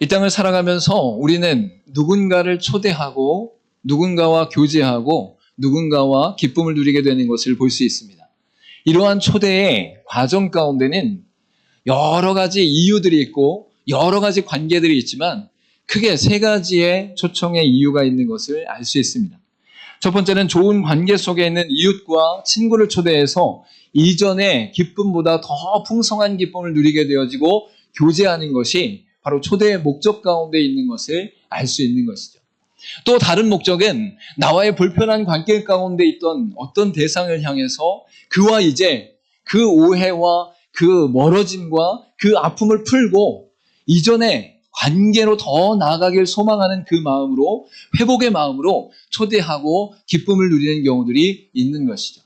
이 땅을 살아가면서 우리는 누군가를 초대하고 누군가와 교제하고 누군가와 기쁨을 누리게 되는 것을 볼 수 있습니다. 이러한 초대의 과정 가운데는 여러 가지 이유들이 있고 여러 가지 관계들이 있지만 크게 세 가지의 초청의 이유가 있는 것을 알 수 있습니다. 첫 번째는 좋은 관계 속에 있는 이웃과 친구를 초대해서 이전의 기쁨보다 더 풍성한 기쁨을 누리게 되어지고 교제하는 것이 바로 초대의 목적 가운데 있는 것을 알 수 있는 것이죠. 또 다른 목적은 나와의 불편한 관계 가운데 있던 어떤 대상을 향해서 그와 이제 그 오해와 그 멀어짐과 그 아픔을 풀고 이전의 관계로 더 나아가길 소망하는 그 마음으로, 회복의 마음으로 초대하고 기쁨을 누리는 경우들이 있는 것이죠.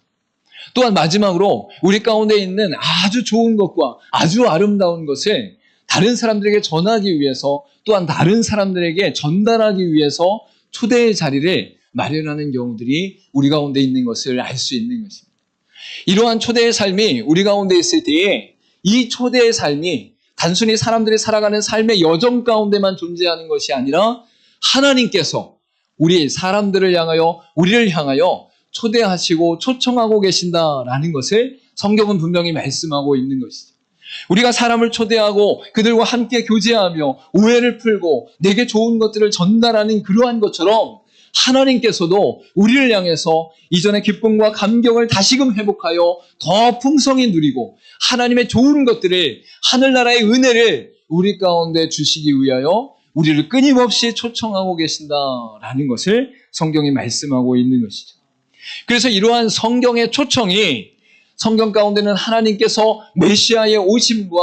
또한 마지막으로 우리 가운데 있는 아주 좋은 것과 아주 아름다운 것을 다른 사람들에게 전하기 위해서, 또한 다른 사람들에게 전달하기 위해서 초대의 자리를 마련하는 경우들이 우리 가운데 있는 것을 알 수 있는 것입니다. 이러한 초대의 삶이 우리 가운데 있을 때에 이 초대의 삶이 단순히 사람들이 살아가는 삶의 여정 가운데만 존재하는 것이 아니라 하나님께서 우리 사람들을 향하여, 우리를 향하여 초대하시고 초청하고 계신다라는 것을 성경은 분명히 말씀하고 있는 것이죠. 우리가 사람을 초대하고 그들과 함께 교제하며 오해를 풀고 내게 좋은 것들을 전달하는 그러한 것처럼 하나님께서도 우리를 향해서 이전의 기쁨과 감격을 다시금 회복하여 더 풍성히 누리고 하나님의 좋은 것들을, 하늘나라의 은혜를 우리 가운데 주시기 위하여 우리를 끊임없이 초청하고 계신다라는 것을 성경이 말씀하고 있는 것이죠. 그래서 이러한 성경의 초청이 성경 가운데는 하나님께서 메시아의 오심과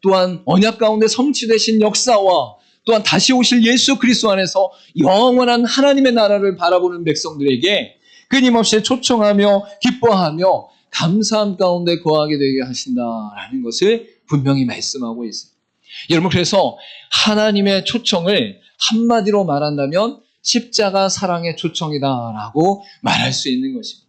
또한 언약 가운데 성취되신 역사와 또한 다시 오실 예수 그리스도 안에서 영원한 하나님의 나라를 바라보는 백성들에게 끊임없이 초청하며 기뻐하며 감사함 가운데 거하게 되게 하신다라는 것을 분명히 말씀하고 있어요. 여러분, 그래서 하나님의 초청을 한마디로 말한다면 십자가 사랑의 초청이다라고 말할 수 있는 것입니다.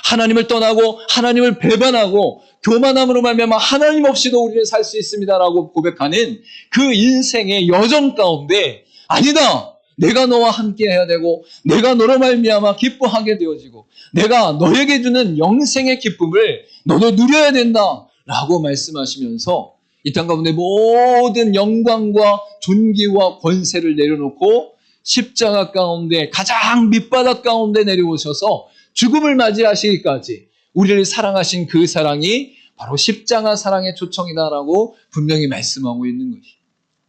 하나님을 떠나고 하나님을 배반하고 교만함으로 말미암아 하나님 없이도 우리는 살 수 있습니다라고 고백하는 그 인생의 여정 가운데 아니다, 내가 너와 함께 해야 되고 내가 너로 말미암아 기뻐하게 되어지고 내가 너에게 주는 영생의 기쁨을 너도 누려야 된다라고 말씀하시면서 이 땅 가운데 모든 영광과 존귀와 권세를 내려놓고 십자가 가운데 가장 밑바닥 가운데 내려오셔서 죽음을 맞이하시기까지 우리를 사랑하신 그 사랑이 바로 십자가 사랑의 초청이다라고 분명히 말씀하고 있는 것이죠.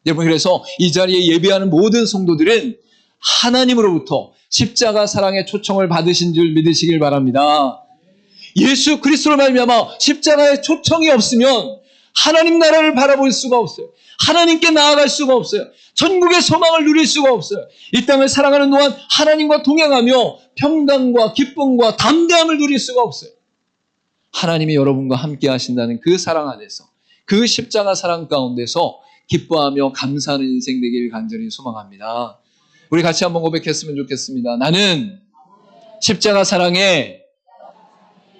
여러분, 그래서 이 자리에 예배하는 모든 성도들은 하나님으로부터 십자가 사랑의 초청을 받으신 줄 믿으시길 바랍니다. 예수 그리스도로 말미암아 십자가의 초청이 없으면 하나님 나라를 바라볼 수가 없어요. 하나님께 나아갈 수가 없어요. 천국의 소망을 누릴 수가 없어요. 이 땅을 살아가는 동안 하나님과 동행하며 평강과 기쁨과 담대함을 누릴 수가 없어요. 하나님이 여러분과 함께 하신다는 그 사랑 안에서, 그 십자가 사랑 가운데서 기뻐하며 감사하는 인생 되기를 간절히 소망합니다. 우리 같이 한번 고백했으면 좋겠습니다. 나는 십자가 사랑에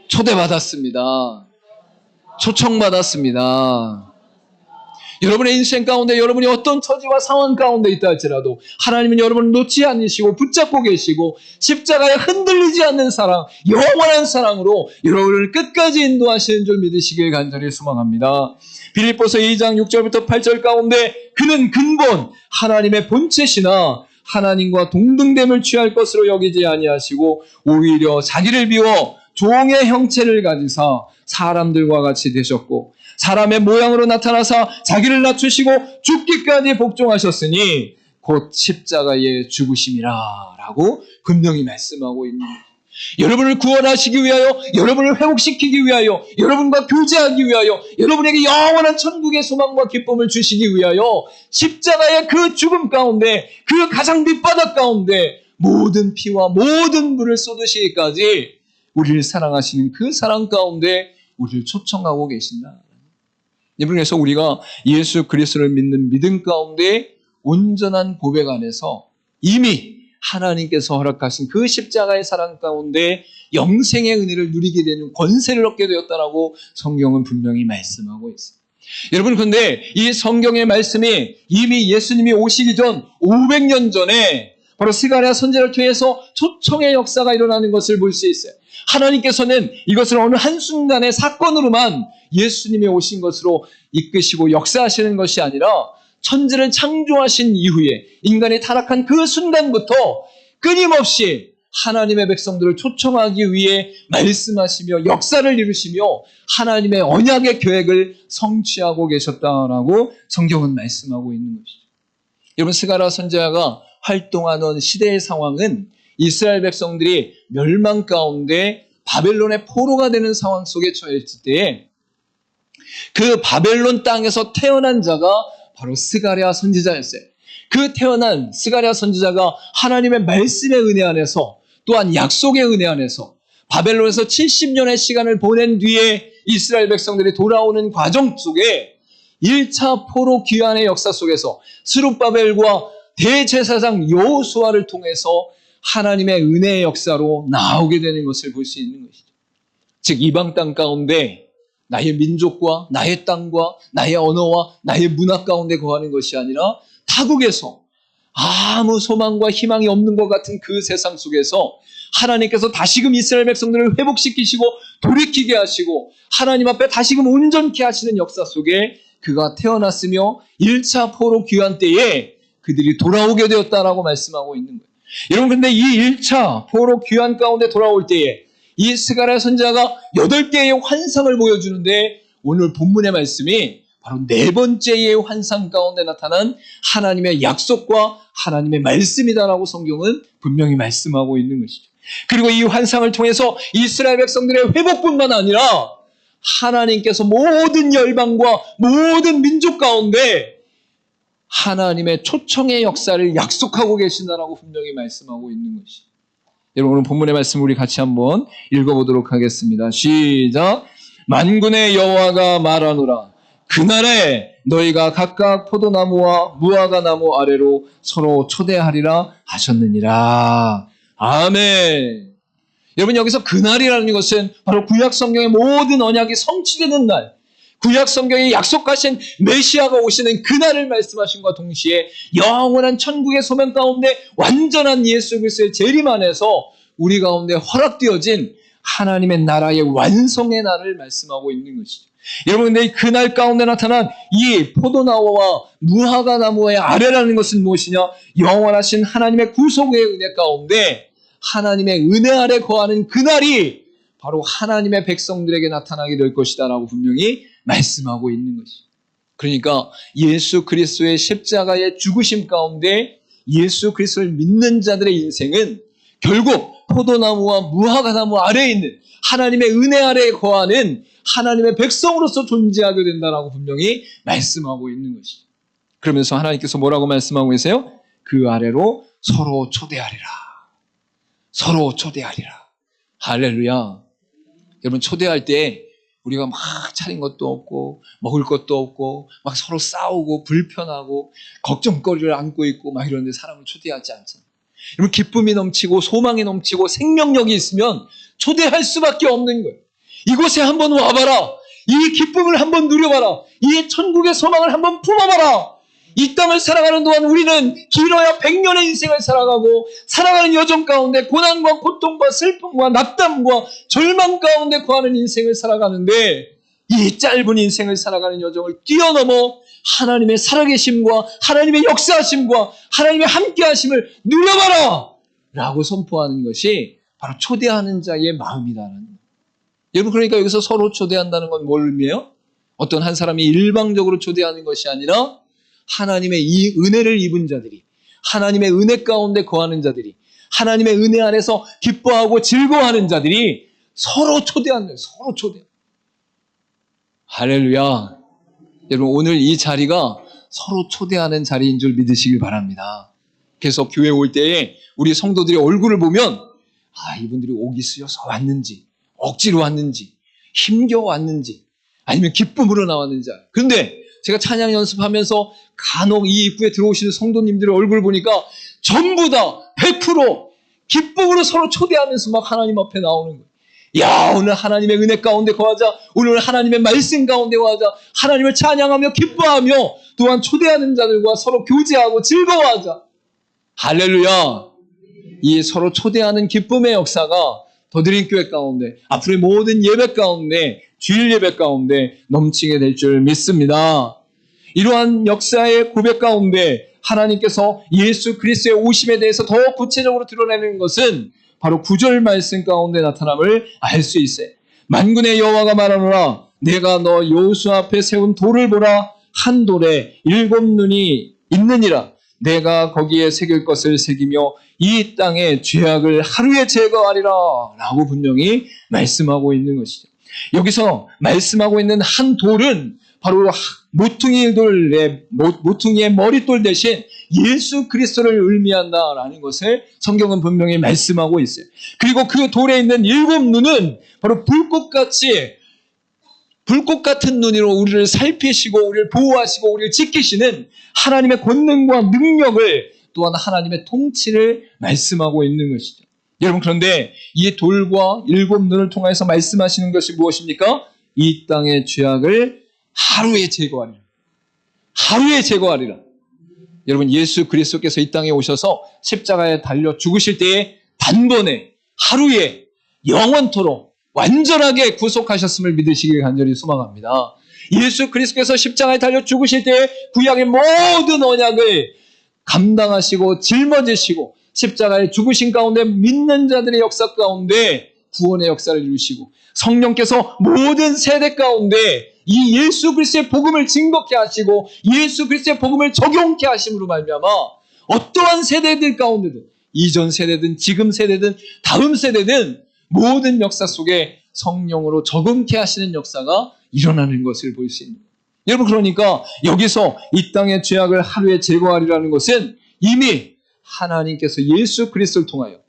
초대받았습니다. 초청받았습니다. 여러분의 인생 가운데 여러분이 어떤 처지와 상황 가운데 있다 할지라도 하나님은 여러분을 놓지 않으시고 붙잡고 계시고 십자가에 흔들리지 않는 사랑, 영원한 사랑으로 여러분을 끝까지 인도하시는 줄 믿으시길 간절히 소망합니다. 빌립보서 2장 6절부터 8절 가운데 그는 근본 하나님의 본체시나 하나님과 동등됨을 취할 것으로 여기지 아니하시고 오히려 자기를 비워 종의 형체를 가지사 사람들과 같이 되셨고 사람의 모양으로 나타나사 자기를 낮추시고 죽기까지 복종하셨으니 곧 십자가에 죽으심이라 라고 분명히 말씀하고 있는 거예요. 여러분을 구원하시기 위하여, 여러분을 회복시키기 위하여, 여러분과 교제하기 위하여, 여러분에게 영원한 천국의 소망과 기쁨을 주시기 위하여 십자가의 그 죽음 가운데, 그 가장 밑바닥 가운데 모든 피와 모든 물을 쏟으시기까지 우리를 사랑하시는 그 사랑 가운데 우리를 초청하고 계신다. 여러분, 그래서 우리가 예수 그리스도를 믿는 믿음 가운데 온전한 고백 안에서 이미 하나님께서 허락하신 그 십자가의 사랑 가운데 영생의 은혜를 누리게 되는 권세를 얻게 되었다라고 성경은 분명히 말씀하고 있습니다. 여러분, 그런데 이 성경의 말씀이 이미 예수님이 오시기 전 500년 전에 바로 스가랴 선지자를 통해서 초청의 역사가 일어나는 것을 볼 수 있어요. 하나님께서는 이것을 어느 한순간의 사건으로만 예수님이 오신 것으로 이끄시고 역사하시는 것이 아니라 천지를 창조하신 이후에 인간이 타락한 그 순간부터 끊임없이 하나님의 백성들을 초청하기 위해 말씀하시며 역사를 이루시며 하나님의 언약의 계획을 성취하고 계셨다라고 성경은 말씀하고 있는 것이죠. 여러분, 스가랴 선지자가 활동하는 시대의 상황은 이스라엘 백성들이 멸망 가운데 바벨론의 포로가 되는 상황 속에 처했을 때에 그 바벨론 땅에서 태어난 자가 바로 스가랴 선지자였어요. 그 태어난 스가랴 선지자가 하나님의 말씀의 은혜 안에서 또한 약속의 은혜 안에서 바벨론에서 70년의 시간을 보낸 뒤에 이스라엘 백성들이 돌아오는 과정 속에 1차 포로 귀환의 역사 속에서 스룹바벨과 대제사장 여호수아를 통해서 하나님의 은혜의 역사로 나오게 되는 것을 볼 수 있는 것이죠. 즉 이방 땅 가운데 나의 민족과 나의 땅과 나의 언어와 나의 문화 가운데 거하는 것이 아니라 타국에서 아무 소망과 희망이 없는 것 같은 그 세상 속에서 하나님께서 다시금 이스라엘 백성들을 회복시키시고 돌이키게 하시고 하나님 앞에 다시금 온전케 하시는 역사 속에 그가 태어났으며 1차 포로 귀환 때에 그들이 돌아오게 되었다라고 말씀하고 있는 거예요. 여러분, 근데 이 1차 포로 귀환 가운데 돌아올 때에 이 스가랴 선지자가 8개의 환상을 보여주는데 오늘 본문의 말씀이 바로 4번째의 환상 가운데 나타난 하나님의 약속과 하나님의 말씀이다라고 성경은 분명히 말씀하고 있는 것이죠. 그리고 이 환상을 통해서 이스라엘 백성들의 회복뿐만 아니라 하나님께서 모든 열방과 모든 민족 가운데 하나님의 초청의 역사를 약속하고 계신다라고 분명히 말씀하고 있는 것이죠. 여러분, 오늘 본문의 말씀 우리 같이 한번 읽어보도록 하겠습니다. 시작. 만군의 여호와가 말하노라. 그날에 너희가 각각 포도나무와 무화과나무 아래로 서로 초대하리라 하셨느니라. 아멘. 여러분, 여기서 그날이라는 것은 바로 구약 성경의 모든 언약이 성취되는 날, 구약 성경이 약속하신 메시아가 오시는 그날을 말씀하신 것과 동시에 영원한 천국의 소명 가운데 완전한 예수 그리스도의 재림 안에서 우리 가운데 허락되어진 하나님의 나라의 완성의 날을 말씀하고 있는 것이죠. 여러분, 근데 그날 가운데 나타난 이 포도나무와 무화과나무의 아래라는 것은 무엇이냐? 영원하신 하나님의 구속의 은혜 가운데 하나님의 은혜 아래 거하는 그날이 바로 하나님의 백성들에게 나타나게 될 것이다라고 분명히 말씀하고 있는 것이죠. 그러니까 예수 그리스도의 십자가의 죽으심 가운데 예수 그리스도를 믿는 자들의 인생은 결국 포도나무와 무화과나무 아래에 있는 하나님의 은혜 아래에 거하는 하나님의 백성으로서 존재하게 된다라고 분명히 말씀하고 있는 것이죠. 그러면서 하나님께서 뭐라고 말씀하고 계세요? 그 아래로 서로 초대하리라. 서로 초대하리라. 할렐루야. 여러분, 초대할 때 우리가 막 차린 것도 없고 먹을 것도 없고 막 서로 싸우고 불편하고 걱정거리를 안고 있고 막 이런데 사람을 초대하지 않잖아요. 여러분, 기쁨이 넘치고 소망이 넘치고 생명력이 있으면 초대할 수밖에 없는 거예요. 이곳에 한번 와봐라. 이 기쁨을 한번 누려봐라. 이 천국의 소망을 한번 품어봐라. 이 땅을 살아가는 동안 우리는 길어야 100년의 인생을 살아가고 살아가는 여정 가운데 고난과 고통과 슬픔과 낙담과 절망 가운데 거하는 인생을 살아가는데 이 짧은 인생을 살아가는 여정을 뛰어넘어 하나님의 살아계심과 하나님의 역사하심과 하나님의 함께하심을 누려봐라 라고 선포하는 것이 바로 초대하는 자의 마음이라는 거예요. 여러분, 그러니까 여기서 서로 초대한다는 건 뭘 의미해요? 어떤 한 사람이 일방적으로 초대하는 것이 아니라 하나님의 이 은혜를 입은 자들이, 하나님의 은혜 가운데 거하는 자들이, 하나님의 은혜 안에서 기뻐하고 즐거워하는 자들이 서로 초대하는 거예요. 서로 초대. 할렐루야. 여러분, 오늘 이 자리가 서로 초대하는 자리인 줄 믿으시길 바랍니다. 그래서 교회 올 때에 우리 성도들의 얼굴을 보면 이분들이 오기 쓰여서 왔는지, 억지로 왔는지, 힘겨워 왔는지, 아니면 기쁨으로 나왔는지. 그런데 제가 찬양 연습하면서 간혹 이 입구에 들어오시는 성도님들의 얼굴을 보니까 전부 다 100% 기쁨으로 서로 초대하면서 막 하나님 앞에 나오는 거예요. 야, 오늘 하나님의 은혜 가운데 거하자. 오늘 하나님의 말씀 가운데 거하자. 하나님을 찬양하며 기뻐하며 또한 초대하는 자들과 서로 교제하고 즐거워하자. 할렐루야. 이 서로 초대하는 기쁨의 역사가 더드림교회 가운데, 앞으로의 모든 예배 가운데, 주일 예배 가운데 넘치게 될 줄 믿습니다. 이러한 역사의 고백 가운데 하나님께서 예수 그리스도의 오심에 대해서 더 구체적으로 드러내는 것은 바로 9절 말씀 가운데 나타남을 알 수 있어요. 만군의 여호와가 말하노라, 내가 너 여호수 앞에 세운 돌을 보라. 한 돌에 7눈이 있느니라. 내가 거기에 새길 것을 새기며 이 땅의 죄악을 하루에 제거하리라 라고 분명히 말씀하고 있는 것이죠. 여기서 말씀하고 있는 한 돌은 바로 모퉁이의 머릿돌 대신 예수 그리스도를 의미한다라는 것을 성경은 분명히 말씀하고 있어요. 그리고 그 돌에 있는 7눈은 바로 불꽃 같은 눈으로 우리를 살피시고 우리를 보호하시고 우리를 지키시는 하나님의 권능과 능력을, 또한 하나님의 통치를 말씀하고 있는 것이죠. 여러분, 그런데 이 돌과 7눈을 통해서 말씀하시는 것이 무엇입니까? 이 땅의 죄악을 하루에 제거하리라. 하루에 제거하리라. 여러분, 예수 그리스도께서 이 땅에 오셔서 십자가에 달려 죽으실 때에 단번에 하루에 영원토록 완전하게 구속하셨음을 믿으시길 간절히 소망합니다. 예수 그리스도께서 십자가에 달려 죽으실 때에 구약의 모든 언약을 감당하시고 짊어지시고 십자가에 죽으신 가운데 믿는 자들의 역사 가운데 구원의 역사를 이루시고 성령께서 모든 세대 가운데 이 예수 그리스도의 복음을 증거케 하시고 예수 그리스도의 복음을 적용케 하심으로 말미암아 어떠한 세대들 가운데도, 이전 세대든 지금 세대든 다음 세대든 모든 역사 속에 성령으로 적응케 하시는 역사가 일어나는 것을 볼 수 있는. 여러분, 그러니까 여기서 이 땅의 죄악을 하루에 제거하리라는 것은 이미 하나님께서 예수 그리스도를 통하여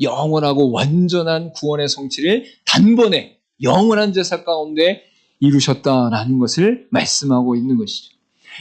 영원하고 완전한 구원의 성취를 단번에 영원한 제사 가운데 이루셨다라는 것을 말씀하고 있는 것이죠.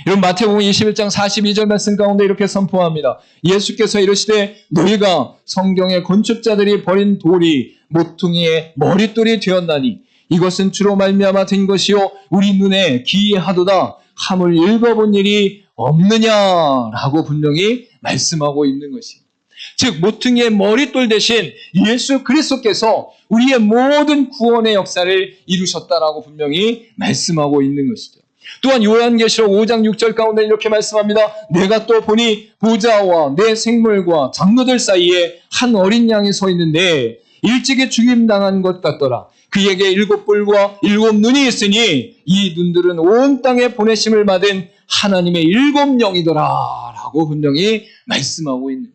여러분, 마태복음 21장 42절 말씀 가운데 이렇게 선포합니다. 예수께서 이르시되 너희가 성경의 건축자들이 버린 돌이 모퉁이의 머릿돌이 되었나니 이것은 주로 말미암아 된 것이요 우리 눈에 기이하도다 함을 읽어본 일이 없느냐라고 분명히 말씀하고 있는 것입니다. 즉 모퉁이의 머릿돌 대신 예수 그리스도께서 우리의 모든 구원의 역사를 이루셨다라고 분명히 말씀하고 있는 것이죠. 또한 요한계시록 5장 6절 가운데 이렇게 말씀합니다. 내가 또 보니 보좌와 내 생물과 장로들 사이에 한 어린 양이 서 있는데 일찍이 죽임당한 것 같더라. 그에게 7뿔과 7눈이 있으니 이 눈들은 온 땅에 보내심을 받은 하나님의 7영이더라 라고 분명히 말씀하고 있는,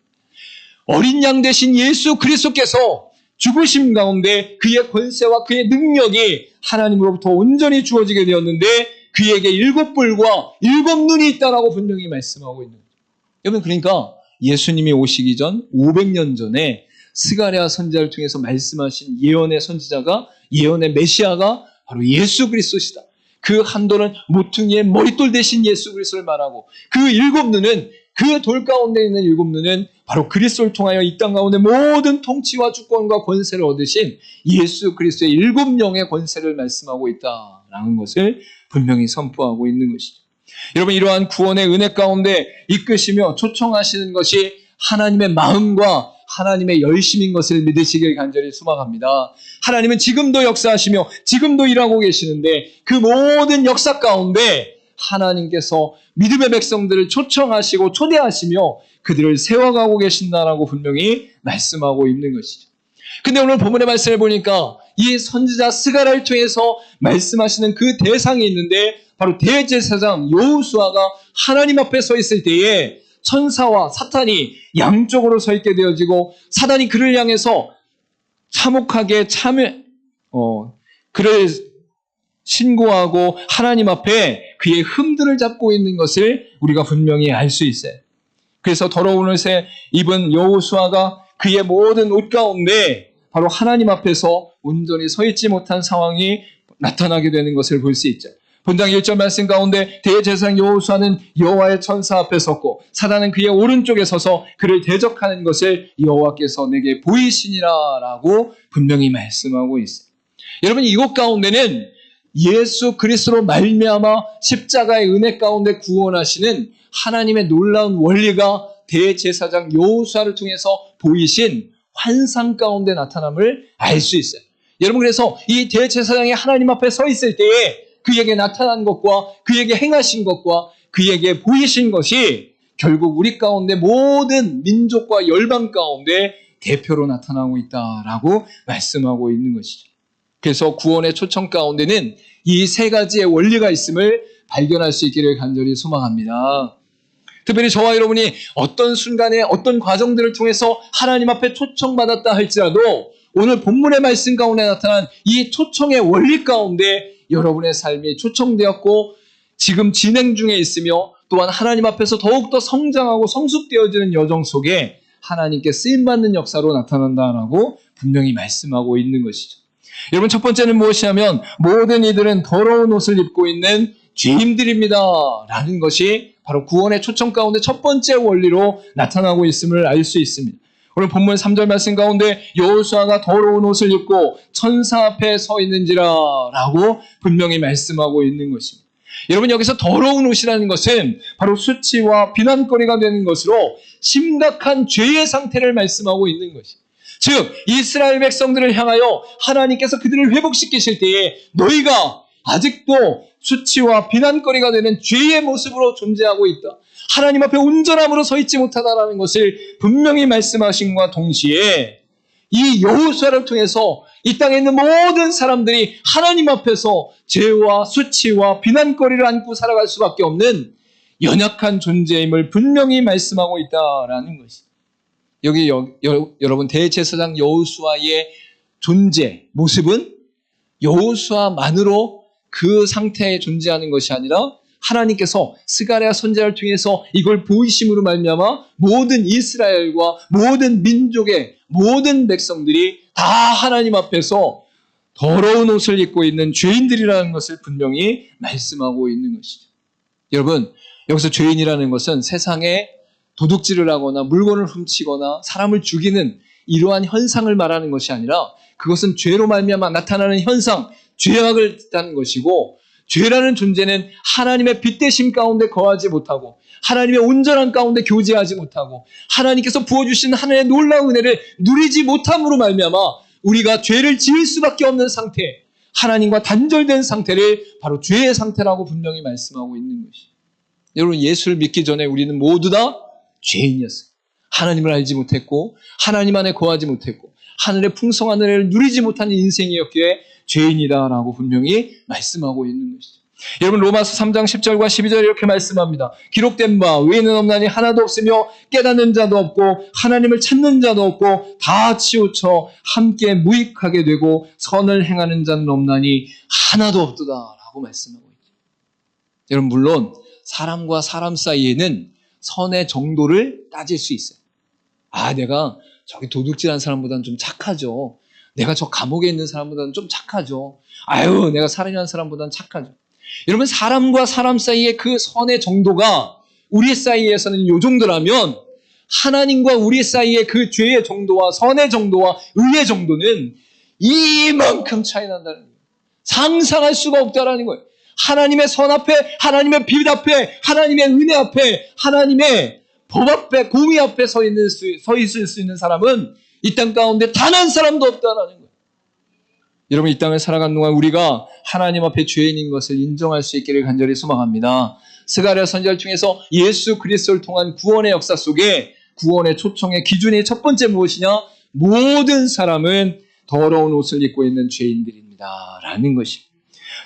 어린 양 대신 예수 그리스도께서 죽으심 가운데 그의 권세와 그의 능력이 하나님으로부터 온전히 주어지게 되었는데 그에게 7뿔과 7눈이 있다라고 분명히 말씀하고 있는 거죠. 여러분, 그러니까 예수님이 오시기 전 500년 전에 스가랴 선지자를 통해서 말씀하신 예언의 선지자가, 예언의 메시아가 바로 예수 그리스도시다. 그 한 돌은 모퉁이의 머릿돌 대신 예수 그리스도를 말하고 그 7눈은, 그 돌 가운데 있는 7눈은 바로 그리스도를 통하여 이 땅 가운데 모든 통치와 주권과 권세를 얻으신 예수 그리스도의 7영의 권세를 말씀하고 있다라는 것을 분명히 선포하고 있는 것이죠. 여러분, 이러한 구원의 은혜 가운데 이끄시며 초청하시는 것이 하나님의 마음과 하나님의 열심인 것을 믿으시길 간절히 소망합니다. 하나님은 지금도 역사하시며 지금도 일하고 계시는데 그 모든 역사 가운데 하나님께서 믿음의 백성들을 초청하시고 초대하시며 그들을 세워가고 계신다라고 분명히 말씀하고 있는 것이죠. 근데 오늘 본문의 말씀을 보니까 이 선지자 스가랴를 통해서 말씀하시는 그 대상이 있는데 바로 대제사장 여호수아가 하나님 앞에 서 있을 때에 천사와 사탄이 양쪽으로 서 있게 되어지고 사단이 그를 향해서 참혹하게 그를 신고하고 하나님 앞에 그의 흠들을 잡고 있는 것을 우리가 분명히 알 수 있어요. 그래서 더러운 옷에 입은 여호수아가 그의 모든 옷 가운데 바로 하나님 앞에서 온전히 서 있지 못한 상황이 나타나게 되는 것을 볼 수 있죠. 본장 1절 말씀 가운데 대제사장 여호수아는 여호와의 천사 앞에 섰고 사단은 그의 오른쪽에 서서 그를 대적하는 것을 여호와께서 내게 보이시니라라고 분명히 말씀하고 있어요. 여러분, 이곳 가운데는 예수 그리스도로 말미암아 십자가의 은혜 가운데 구원하시는 하나님의 놀라운 원리가 대제사장 여호수아를 통해서 보이신 환상 가운데 나타남을 알 수 있어요. 여러분, 그래서 이 대제사장이 하나님 앞에 서 있을 때에 그에게 나타난 것과 그에게 행하신 것과 그에게 보이신 것이 결국 우리 가운데 모든 민족과 열방 가운데 대표로 나타나고 있다라고 말씀하고 있는 것이죠. 그래서 구원의 초청 가운데는 이 세 가지의 원리가 있음을 발견할 수 있기를 간절히 소망합니다. 특별히 저와 여러분이 어떤 순간에 어떤 과정들을 통해서 하나님 앞에 초청받았다 할지라도 오늘 본문의 말씀 가운데 나타난 이 초청의 원리 가운데 여러분의 삶이 초청되었고 지금 진행 중에 있으며 또한 하나님 앞에서 더욱더 성장하고 성숙되어지는 여정 속에 하나님께 쓰임받는 역사로 나타난다라고 분명히 말씀하고 있는 것이죠. 여러분, 첫 번째는 무엇이냐면 모든 이들은 더러운 옷을 입고 있는 죄인들입니다 라는 것이 바로 구원의 초청 가운데 첫 번째 원리로 나타나고 있음을 알 수 있습니다. 오늘 본문 3절 말씀 가운데 여호수아가 더러운 옷을 입고 천사 앞에 서 있는지라 라고 분명히 말씀하고 있는 것입니다. 여러분, 여기서 더러운 옷이라는 것은 바로 수치와 비난거리가 되는 것으로 심각한 죄의 상태를 말씀하고 있는 것입니다. 즉 이스라엘 백성들을 향하여 하나님께서 그들을 회복시키실 때에 너희가 아직도 수치와 비난거리가 되는 죄의 모습으로 존재하고 있다. 하나님 앞에 온전함으로 서 있지 못하다라는 것을 분명히 말씀하신과 동시에 이 여호수아를 통해서 이 땅에 있는 모든 사람들이 하나님 앞에서 죄와 수치와 비난거리를 안고 살아갈 수밖에 없는 연약한 존재임을 분명히 말씀하고 있다라는 것입니다. 여기 여러분 대제사장 여호수아의 존재 모습은 여호수아만으로 그 상태에 존재하는 것이 아니라 하나님께서 스가랴 선지자를 통해서 이걸 보이심으로 말미암아 모든 이스라엘과 모든 민족의 모든 백성들이 다 하나님 앞에서 더러운 옷을 입고 있는 죄인들이라는 것을 분명히 말씀하고 있는 것이죠. 여러분, 여기서 죄인이라는 것은 세상에 도둑질을 하거나 물건을 훔치거나 사람을 죽이는 이러한 현상을 말하는 것이 아니라 그것은 죄로 말미암아 나타나는 현상, 죄악을 뜻하는 것이고 죄라는 존재는 하나님의 빛대심 가운데 거하지 못하고 하나님의 온전한 가운데 교제하지 못하고 하나님께서 부어주신 하나님의 놀라운 은혜를 누리지 못함으로 말미암아 우리가 죄를 지을 수밖에 없는 상태, 하나님과 단절된 상태를 바로 죄의 상태라고 분명히 말씀하고 있는 것이죠. 여러분, 예수를 믿기 전에 우리는 모두 다 죄인이었어요. 하나님을 알지 못했고 하나님 안에 거하지 못했고 하늘의 풍성한 은혜를 누리지 못한 인생이었기에 죄인이다라고 분명히 말씀하고 있는 것이죠. 여러분, 로마서 3장 10절과 12절에 이렇게 말씀합니다. 기록된 바 의인은 없나니 하나도 없으며 깨닫는 자도 없고 하나님을 찾는 자도 없고 다 치우쳐 함께 무익하게 되고 선을 행하는 자는 없나니 하나도 없도다라고 말씀하고 있죠. 여러분, 물론 사람과 사람 사이에는 선의 정도를 따질 수 있어요. 아, 내가 저기 도둑질한 사람보다는 좀 착하죠. 내가 저 감옥에 있는 사람보다는 좀 착하죠. 아유, 내가 살인한 사람보다는 착하죠. 여러분, 사람과 사람 사이의 그 선의 정도가 우리 사이에서는 요 정도라면 하나님과 우리 사이의 그 죄의 정도와 선의 정도와 의의 정도는 이만큼 차이 난다는 거예요. 상상할 수가 없다라는 거예요. 하나님의 선 앞에, 하나님의 빛 앞에, 하나님의 은혜 앞에, 하나님의 법 앞에, 공의 앞에 서 있을 수 있는 사람은 이 땅 가운데 단 한 사람도 없다라는 거예요. 여러분, 이 땅을 살아가는 동안 우리가 하나님 앞에 죄인인 것을 인정할 수 있기를 간절히 소망합니다. 스가랴 선지자를 통해서 예수 그리스도를 통한 구원의 역사 속에 구원의 초청의 기준이 첫 번째 무엇이냐? 모든 사람은 더러운 옷을 입고 있는 죄인들입니다 라는 것입니다.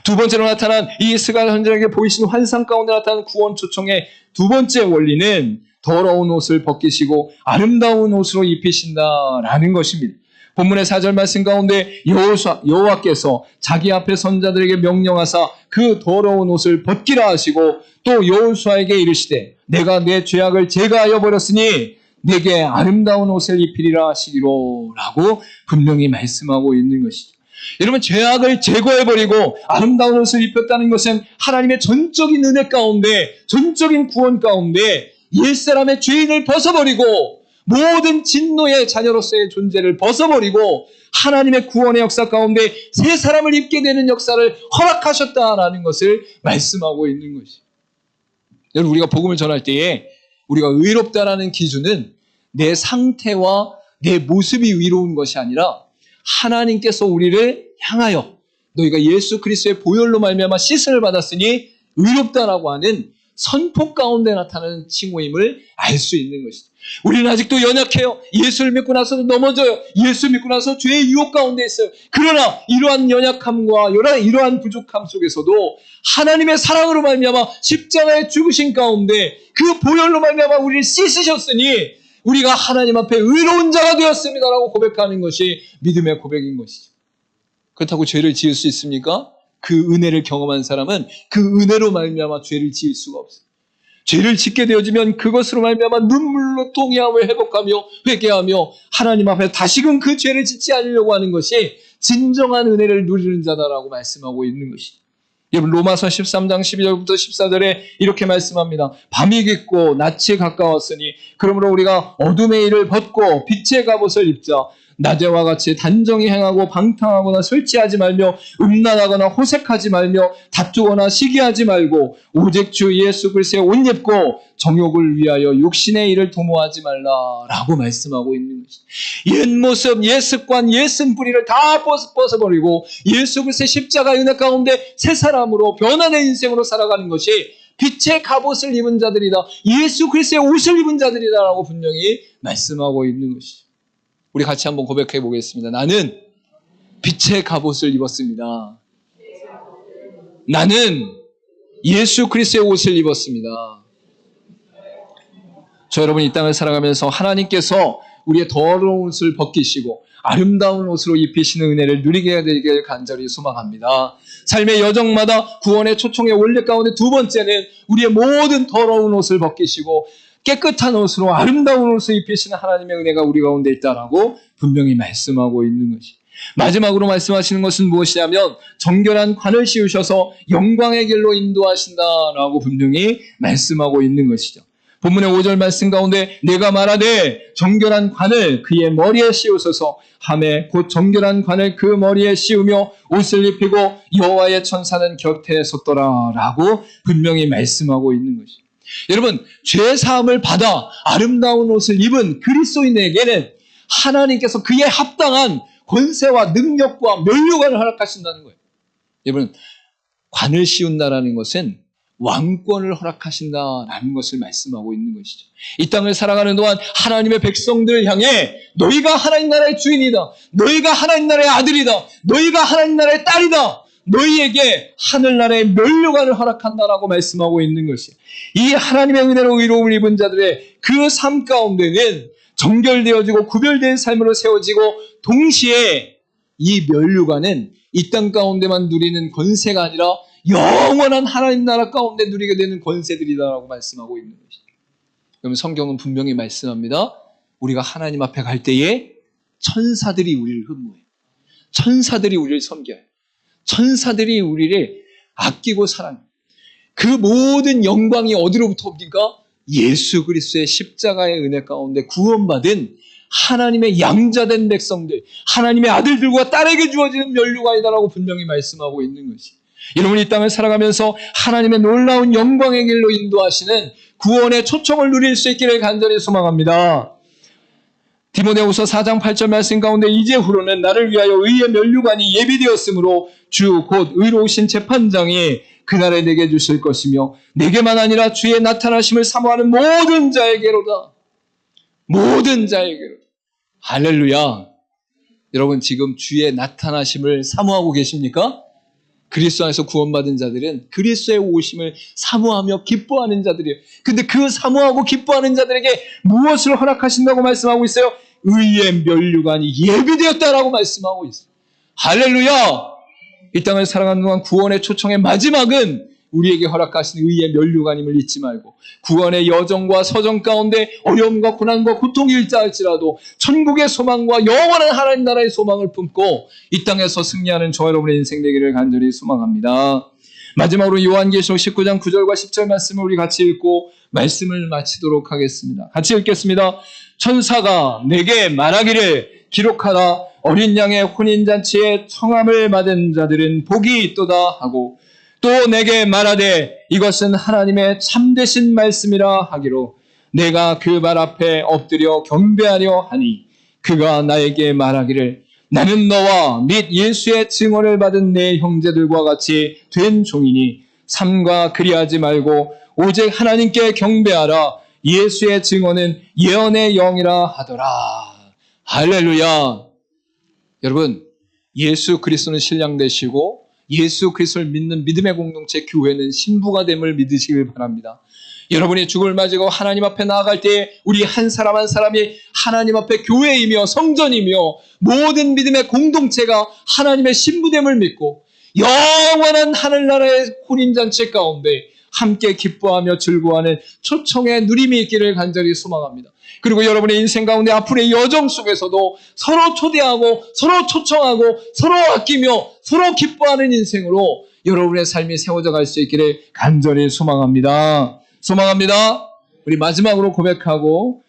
두 번째로 나타난 이 스가랴 선지자에게 보이신 환상 가운데 나타난 구원 초청의 두 번째 원리는 더러운 옷을 벗기시고 아름다운 옷으로 입히신다라는 것입니다. 본문의 4절 말씀 가운데 여호와께서 자기 앞에 선자들에게 명령하사 그 더러운 옷을 벗기라 하시고 또 여호수아에게 이르시되 내가 내 죄악을 제거하여 버렸으니 내게 아름다운 옷을 입히리라 하시기로 라고 분명히 말씀하고 있는 것이죠. 여러분, 죄악을 제거해버리고 아름다운 옷을 입혔다는 것은 하나님의 전적인 은혜 가운데, 전적인 구원 가운데 옛사람의 죄인을 벗어버리고 모든 진노의 자녀로서의 존재를 벗어버리고 하나님의 구원의 역사 가운데 새 사람을 입게 되는 역사를 허락하셨다라는 것을 말씀하고 있는 것이죠. 여러분, 우리가 복음을 전할 때에 우리가 의롭다라는 기준은 내 상태와 내 모습이 의로운 것이 아니라 하나님께서 우리를 향하여 너희가 예수 그리스도의 보혈로 말미암아 씻음을 받았으니 의롭다라고 하는 선포 가운데 나타나는 칭호임을 알 수 있는 것이죠. 우리는 아직도 연약해요. 예수를 믿고 나서도 넘어져요. 예수 믿고 나서 죄의 유혹 가운데 있어요. 그러나 이러한 연약함과 이러한 부족함 속에서도 하나님의 사랑으로 말미암아 십자가의 죽으신 가운데 그 보혈로 말미암아 우리를 씻으셨으니 우리가 하나님 앞에 의로운 자가 되었습니다라고 고백하는 것이 믿음의 고백인 것이죠. 그렇다고 죄를 지을 수 있습니까? 그 은혜를 경험한 사람은 그 은혜로 말미암아 죄를 지을 수가 없어요. 죄를 짓게 되어지면 그것으로 말미암아 눈물로 통회함을 회복하며 회개하며 하나님 앞에 다시금 그 죄를 짓지 않으려고 하는 것이 진정한 은혜를 누리는 자다라고 말씀하고 있는 것이죠. 여러분, 로마서 13장 12절부터 14절에 이렇게 말씀합니다. 밤이 깊고 낯이 가까웠으니 그러므로 우리가 어둠의 일을 벗고 빛의 갑옷을 입자. 낮에와 같이 단정히 행하고 방탕하거나 설치하지 말며 음란하거나 호색하지 말며 다투거나 시기하지 말고 오직 주 예수 그리스도의 옷 입고 정욕을 위하여 육신의 일을 도모하지 말라라고 말씀하고 있는 것이죠. 옛 모습, 옛 습관, 옛 쓴뿌리를 다 벗어버리고 예수 그리스도의 십자가 은혜 가운데 새 사람으로 변화된 인생으로 살아가는 것이 빛의 갑옷을 입은 자들이다. 예수 그리스도의 옷을 입은 자들이다라고 분명히 말씀하고 있는 것이죠. 우리 같이 한번 고백해 보겠습니다. 나는 빛의 갑옷을 입었습니다. 나는 예수 그리스도의 옷을 입었습니다. 저 여러분, 이 땅을 살아가면서 하나님께서 우리의 더러운 옷을 벗기시고 아름다운 옷으로 입히시는 은혜를 누리게 되길 간절히 소망합니다. 삶의 여정마다 구원의 초청의 원리 가운데 두 번째는 우리의 모든 더러운 옷을 벗기시고 깨끗한 옷으로 아름다운 옷을 입히시는 하나님의 은혜가 우리 가운데 있다라고 분명히 말씀하고 있는 것이. 마지막으로 말씀하시는 것은 무엇이냐면 정결한 관을 씌우셔서 영광의 길로 인도하신다라고 분명히 말씀하고 있는 것이죠. 본문의 5절 말씀 가운데 내가 말하되 정결한 관을 그의 머리에 씌우소서 하매 곧 정결한 관을 그 머리에 씌우며 옷을 입히고 여호와의 천사는 곁에 섰더라라고 분명히 말씀하고 있는 것이죠. 여러분, 죄사함을 받아 아름다운 옷을 입은 그리스도인에게는 하나님께서 그에 합당한 권세와 능력과 면류관을 허락하신다는 거예요. 여러분, 관을 씌운다라는 것은 왕권을 허락하신다라는 것을 말씀하고 있는 것이죠. 이 땅을 살아가는 동안 하나님의 백성들을 향해 너희가 하나님 나라의 주인이다. 너희가 하나님 나라의 아들이다. 너희가 하나님 나라의 딸이다. 너희에게 하늘나라의 면류관을 허락한다라고 말씀하고 있는 것이에요. 이 하나님의 은혜로 의로움을 입은 자들의 그 삶 가운데는 정결되어지고 구별된 삶으로 세워지고 동시에 이 면류관은 이 땅 가운데만 누리는 권세가 아니라 영원한 하나님 나라 가운데 누리게 되는 권세들이다라고 말씀하고 있는 것이죠. 그러면 성경은 분명히 말씀합니다. 우리가 하나님 앞에 갈 때에 천사들이 우리를 흠모해요. 천사들이 우리를 섬겨요. 천사들이 우리를 아끼고 사랑해요. 그 모든 영광이 어디로부터 옵니까? 예수 그리스도의 십자가의 은혜 가운데 구원받은 하나님의 양자된 백성들, 하나님의 아들들과 딸에게 주어지는 면류관이다라고 분명히 말씀하고 있는 것이. 여러분, 이 땅을 살아가면서 하나님의 놀라운 영광의 길로 인도하시는 구원의 초청을 누릴 수 있기를 간절히 소망합니다. 디모데후서 4장 8절 말씀 가운데 이제후로는 나를 위하여 의의 면류관이 예비되었으므로 주 곧 의로우신 재판장이 그날에 내게 주실 것이며 내게만 아니라 주의 나타나심을 사모하는 모든 자에게로다. 모든 자에게로다. 할렐루야. 여러분, 지금 주의 나타나심을 사모하고 계십니까? 그리스도 안에서 구원받은 자들은 그리스도의 오심을 사모하며 기뻐하는 자들이에요. 근데 그 사모하고 기뻐하는 자들에게 무엇을 허락하신다고 말씀하고 있어요? 의의 면류관이 예비되었다라고 말씀하고 있어요. 할렐루야! 이 땅을 살아가는 동안 구원의 초청의 마지막은 우리에게 허락하신 의의 면류관임을 잊지 말고 구원의 여정과 서정 가운데 어려움과 고난과 고통이 일자할지라도 천국의 소망과 영원한 하나님 나라의 소망을 품고 이 땅에서 승리하는 저와 여러분의 인생 되기를 간절히 소망합니다. 마지막으로 요한계시록 19장 9절과 10절 말씀을 우리 같이 읽고 말씀을 마치도록 하겠습니다. 같이 읽겠습니다. 천사가 내게 말하기를 기록하라. 어린 양의 혼인잔치에 청함을 받은 자들은 복이 있도다 하고 또 내게 말하되 이것은 하나님의 참되신 말씀이라 하기로 내가 그 말 앞에 엎드려 경배하려 하니 그가 나에게 말하기를 나는 너와 및 예수의 증언을 받은 내 형제들과 같이 된 종이니 삼가 그리하지 말고 오직 하나님께 경배하라. 예수의 증언은 예언의 영이라 하더라. 할렐루야. 여러분, 예수 그리스도는 신랑 되시고 예수 그리스도를 믿는 믿음의 공동체 교회는 신부가 됨을 믿으시길 바랍니다. 여러분이 죽을 맞이고 하나님 앞에 나아갈 때 우리 한 사람 한 사람이 하나님 앞에 교회이며 성전이며 모든 믿음의 공동체가 하나님의 신부됨을 믿고 영원한 하늘나라의 혼인잔치 가운데 함께 기뻐하며 즐거워하는 초청의 누림이 있기를 간절히 소망합니다. 그리고 여러분의 인생 가운데 앞으로의 여정 속에서도 서로 초대하고 서로 초청하고 서로 아끼며 서로 기뻐하는 인생으로 여러분의 삶이 세워져 갈 수 있기를 간절히 소망합니다. 우리 마지막으로 고백하고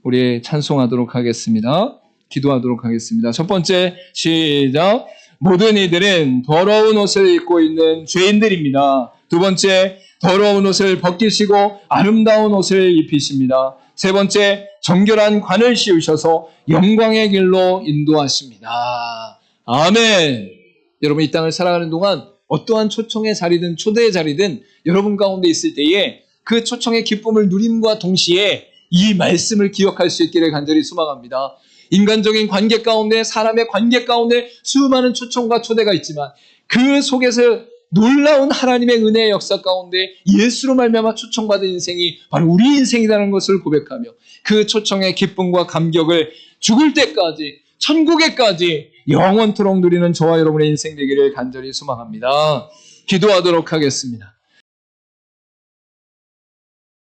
우리 찬송하도록 하겠습니다. 기도하도록 하겠습니다. 첫 번째 시작. 모든 이들은 더러운 옷을 입고 있는 죄인들입니다. 두 번째, 더러운 옷을 벗기시고 아름다운 옷을 입히십니다. 세 번째, 정결한 관을 씌우셔서 영광의 길로 인도하십니다. 아멘. 여러분 이 땅을 살아가는 동안 어떠한 초청의 자리든 초대의 자리든 여러분 가운데 있을 때에 그 초청의 기쁨을 누림과 동시에 이 말씀을 기억할 수 있기를 간절히 소망합니다. 인간적인 관계 가운데 사람의 관계 가운데 수많은 초청과 초대가 있지만 그 속에서 놀라운 하나님의 은혜의 역사 가운데 예수로 말미암아 초청받은 인생이 바로 우리 인생이라는 것을 고백하며 그 초청의 기쁨과 감격을 죽을 때까지 천국에까지 영원토록 누리는 저와 여러분의 인생 되기를 간절히 소망합니다. 기도하도록 하겠습니다.